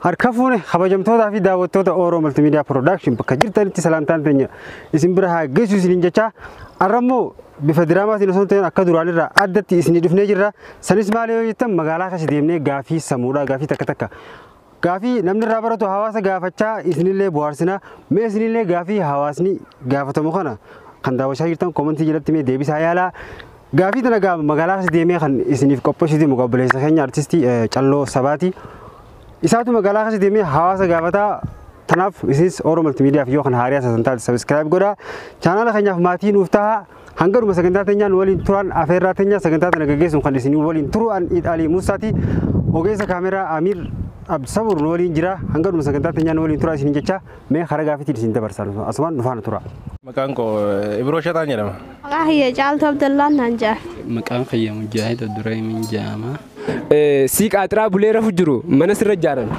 harkafuune kabajamtoota fi daawwattoota Oromoo Multimedia Production bakka jirtanitti salaamtaan teenya isin bira haa geessu isin jecha arrammoo bifa diraamaatiin osoo ta'een akka duraanirraa addatti isin dhufnee jirra. Sanis maal yoo jettan magaalaa kasi deemnee gaafii samuudhaa gaafii takka gaafii namni irraa baratu hawaasa gaafachaa isinillee bohaarsina mee isinillee gaafii hawaasni gaafatamu kana kan daawwachaa jirtan koomentii jalatti mee deebisaa yaalaa. Gaafii tana gaa magaalaa kasi deemee kan isiniif qopheessite muqabbileessa keenya artistii Calloo Sabaati. Isaatu magaalaa kasi deemee hawaasa gaafataa tanaaf isinis Oromoo Multimedia fi yoo kan haariyaa sasantaati subscribe godhaa. Chaanaala keenyaaf maatii nuuf ta'a. Hanga dhuma sagantaa teenyaan waliin turan afeerraa teenya sagantaa tana gaggeessuun kan isinii waliin turu an Idaalii Muusaati. Ogeessa kaameraa Amir Abdusabur waliin jira. Hanga dhuma sagantaa teenyaan waliin tura isin jecha mee karaa gaafiitiin isin dabarsaa asumaan nufaana tura. Maqaan koo Ibroo Shataan jedhama. Maqaan kiyya Caaltuu Abdallaan naan jedha. Maqaan kiyya Mujaahid Abdurrahiim jedhama. Sii qaaxiraa bulee rafu jiru mana sirra ijaaran.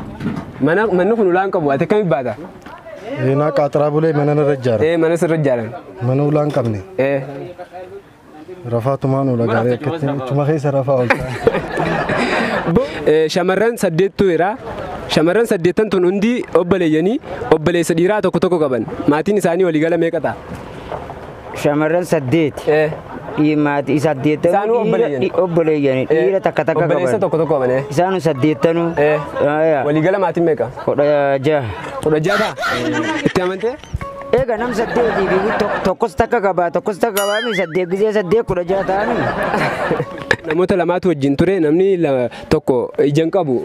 Manni kun ulaan qabu ati akkamitti baata? Naa qaaxiraa bulee mana irra ijaaran. Mana sirra ijaaran. Mana ulaan qabne. Rafaatumaan ula gaarii akkatti ittuma keessa rafaa oolchaa. Shamarran saddeettu jira. Shamarran saddeettan tun hundi obboleeyyanii obboleessa dhiiraa tokko tokko qaban. Maatiin isaanii waliigala meeqa ta'a? Shamarran saddeet. Maatii saddeettan obboleeyyanii dhiira takka takka qaban. Obboleessa tokko tokko qaban. Isaanu saddeettanuu. Waliigala maatiin meeqa? 16. 16 ta'a? Itti amantee? Egaa nam saddeetii fi tokkos takka qabaa tokkos takka qabaa saddeet gisee saddeet 16 ta'anii. Namoota lamaatu wajjin ture namni tokko ijaan qabu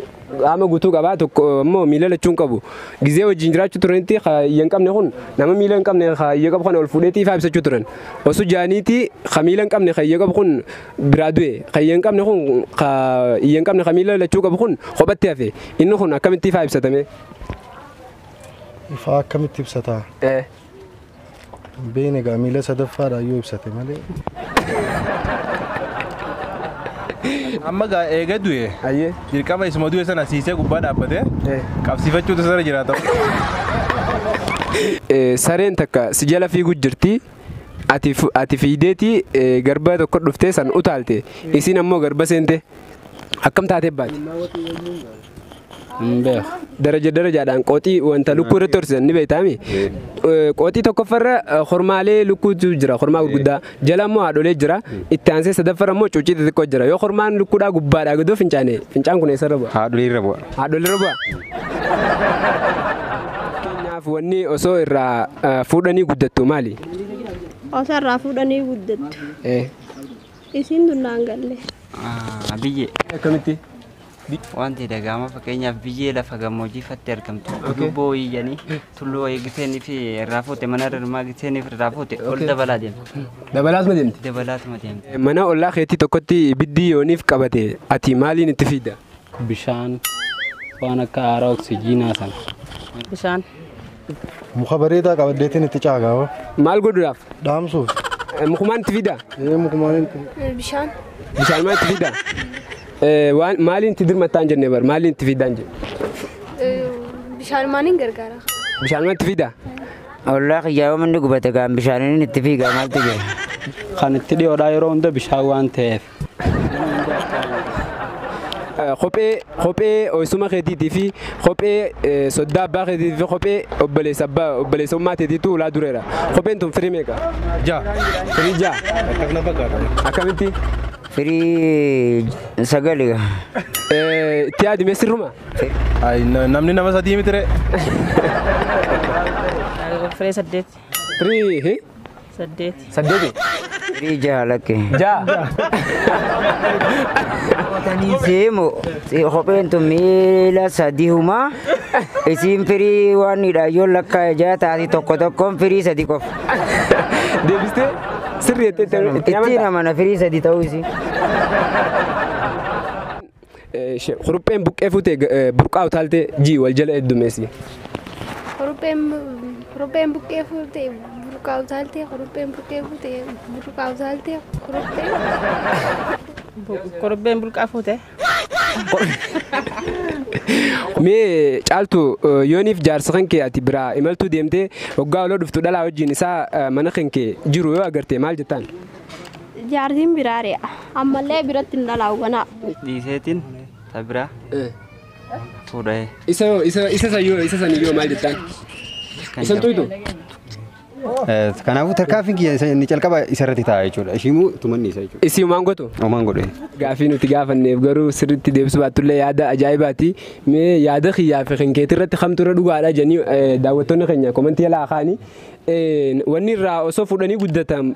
qaama guutuu qabaa tokko immoo miila lachuun qabu gisee wajjin jiraachuu turanitti ijaan qabne kun nama miila hin qabne ijaa qabu kana ol fuudheetii ifaa ibsachuu turan osoo jaaniiti miila hin qabne ijaa qabu kun biraa du'e ijaan qabne kun ijaan qabne miila lachuu qabu kun kophatti hafe inni kun akkamitti ifaa ibsatame? Ifaa akkamitti ibsataa? Beene gaa miila sadaffaadha yoo ibsate malee. Amma gaa eega du'e. Dirqama isuma du'e sana siisee gubbaa dhaabbate qabsiifachuutu sana jiraata. Sareen takka si jala fiiguu jirti. Ati fiideetii garba tokko dhuftee san utaalte isin ammoo garba seente akkam taatee baati? Darajaadhaan qooxii wanta lukkuu irratti horsiisan ni beektaami. Qooxii tokkoffarra hormaalee lukkuutu jira hormaa gurguddaa jala immoo haadholee jira itti aansee sadaffarra immoo cuucii xixiqqoo jira yoo hormaan lukkuudhaa gubbaadhaa gadoo fincaan kun eessarra bu'a? Haadholii irra bu'a. Haadholii irra bu'a. Keenyaaf wanni osoo irraa fuudhanii guddattu maali? Osoo irraa fuudhanii guddattu. Isin dunnaan galle. Biyyee. Akkamitti? Wanti dagaama fakkeenyaaf biyyee lafa gammoojjii fatte argamtu. Lubboo iyyanii tulluu eegiseenii fi irraa fuute mana irraa eegiseenii fi irraa fuute ol dabalaa deemte. Dabalaatuma deemte? Dabalaatuma deemte. Mana ollaa keetii tokkotti ibiddi yooniif qabate ati maaliin itti fiida? Bishaan waan akka aaraa oksijiinaa sana. Bishaan. Muka bareedaa qabaddeetiin itti caagaawwa. Maal godhuudhaaf? Dhaamsuuf. Mukumaan itti fiida? Mukumaan itti. Bishaan. Bishaan maal itti fiida? Maaliin itti dirmattaan jennee bar maaliin itti fiidaan jenne? Bishaan maaliin gargaara? Bishaan maal itti fiida? Ollaa qiyyaa'oo manni gubate gaan bishaaniin itti fiigaa maaltu jira? Kan itti dhiyoodhaa yeroo hunda bishaan waan ta'eef. Kophee oisuma keetiitii fi kophee soddaa abbaa keetiitii fi kophee obboleessummaa keetiitu ulaa dureera. Kopheen tun firii meeqa? Ja'a. Firii ja'a. Akkasuma fakkaata. Akkamitti? Firii sagaliga. Itti yaadime sirruma? Namni nama sadii miti ree. Firii saddeet. Firii Saddeet. saddeeti? Firii jaha lakke. Ja'a. Tanii seemu kopheen tun miila sadii humaa isiin firii waan hidhaayyoo lakkaa ijaa taati tokko tokkoon firii sadii qofa. Deebistee sirrii itti namana firii sadii ta'uu isii. Kurupheen buqqee fuutee burqaa utaaltee jii wal jala heddumeessi. Kurupheen buqqee fuutee burqaa utaaltee kurupheen buqqee fuutee burqaa utaaltee Kurupheen burqaa fuute. Mee Caaltuu yooniif jaarsa kan kee ati biraa imaltuu deemtee waggaa oloo dhuftu dhalaa wajjin isaa mana kan kee jiru yoo agartee maal jettaan? Jaartiin biraari'a ammallee biratti hin dhalaawwanaa. Dhiiseetiin ta biraa fuudhee. Isa saniyoo maal jettaan? Isan tuytu? Kanaafuu tarkaanfiin kiyya inni calqaba isarratti ta'a jechuudha. Ishimuu tumanni isa jechuudha. Isii homaan gootu? Homaan godhe. Gaafii nuti gaafanneef garuu sirriitti deebisuu baattullee yaada ajaa'ibaati. Mee yaada kiyyaa fi kinkeetii irratti kamtu irra dhugaadha jedhanii daawwattoonni keenya komantii alaa kaanii. Wanni irraa osoo fuudhanii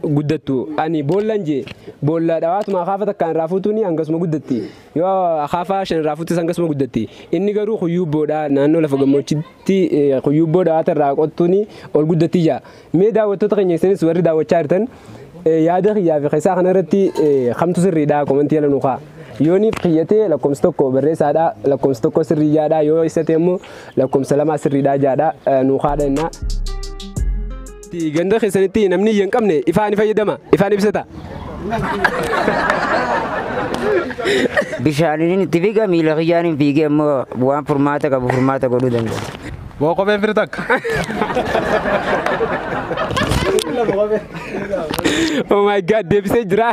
guddattu ani boollan jee boolla dhawaatuma akaafa takkaan raafuutuuni hangasuma guddatti yoo akaafa shan raafuutis hangasuma guddatti inni garuu kuyyubboodha naannoo lafa gammoojjitti kuyyubboo dhawaata irraa qottuuni ol guddatti jaa mee daawwattoota keenya isinis warri daawwachaa jirtan yaada kiyyaa fi keessaa kanarratti kamtu sirriidha komantii ala nuukaa yooniif kiyyatee lakkoomsa tokko barreessaadha lakkoomsa tokko sirrii jaadha yoo isate immoo lakkoomsa lamaa sirriidha jaadha nuukaadha innaa. Ganda keessanitti namni hin qabne ifaan fayyadama ifaan ibsata. Bishaaniin itti fiiga miila kiyyaan hin fiigee immoo waan furmaata qabu furmaata godhuu danda'a. Boo kopheen firi takka. Oh my God deebisee jira.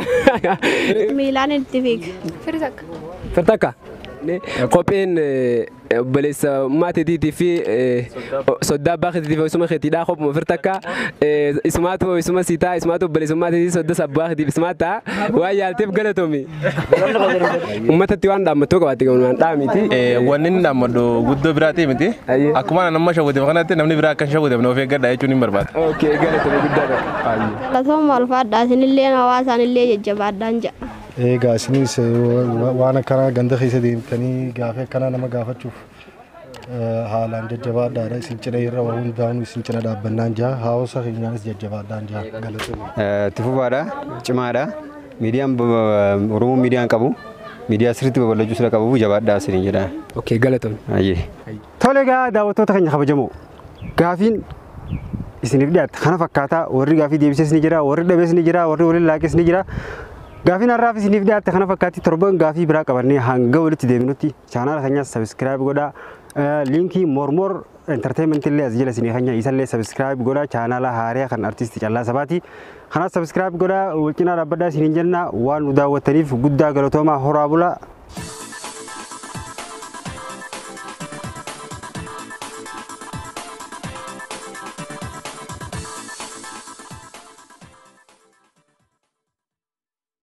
Miilaan itti fiiga. Firi takka. Firi takka. Kopheen obboleessa maatiitii fi soddaa abbaa keetiitiif isuma keetiidhaa kophuma firi takka isumaatu isuma siitaa isumaatu obboleessa maatiitii soddas abbaa keetiif isumaata waan yaalteef galatoomi. Uummatatti waan dhaammattoo qabaatte gamuudhaan dhaamiti. Wanni inni dhaammadhu guddoo biraati miti. Akkuma nama shawwate kanatti namni biraa akka shawwate of eeggadha jechuun hin barbaada. Okay galatoomi guddaadha. Galatooma ulfaadhaa isinillee hawaasaan illee jajjabaadhaan jedha. Egaa isinis waan akkana ganda keessa deemtanii gaafii akkana nama gaafachuuf haalaan jajjabaadhaadha. Isin cina irra waan hundaanuu isin cina dhaabbannaan jira. Hawaasa keenyaanis jajjabaadhaan jira. Galatooma. Tifufaadha, cimaadha. Miidiyaan Oromoo miidiyaan qabu. Miidiyaa sirriitti babal'achuu sira qabu jabaadhaa isin jedha. Okay galatooma. Ayyee. Tole egaa daawwattoota keenya kabajamoo gaafiin isiniif dhiyaata kana fakkaataa warri gaafii deebises ni jira warri dhabees ni jira warri waliin laaqes ni jira. Gaafiin har'aaf isiniif dhiyaatte kana fakkaatti torban gaafii biraa qabannee hanga walitti deebinutti chaanaala keenyas sabiskiraayib godhaa liinkii mormor entertainment illee as jala isinii keenya isallee sabiskiraayib godhaa chaanaala haaraa kan artistii Callaa Sabaati kanas sabiskiraayib godhaa wal cinaa dhaabbadhaa isiniin jenna waan nu daawwattaniif guddaa galatoomaa horaa bulaa.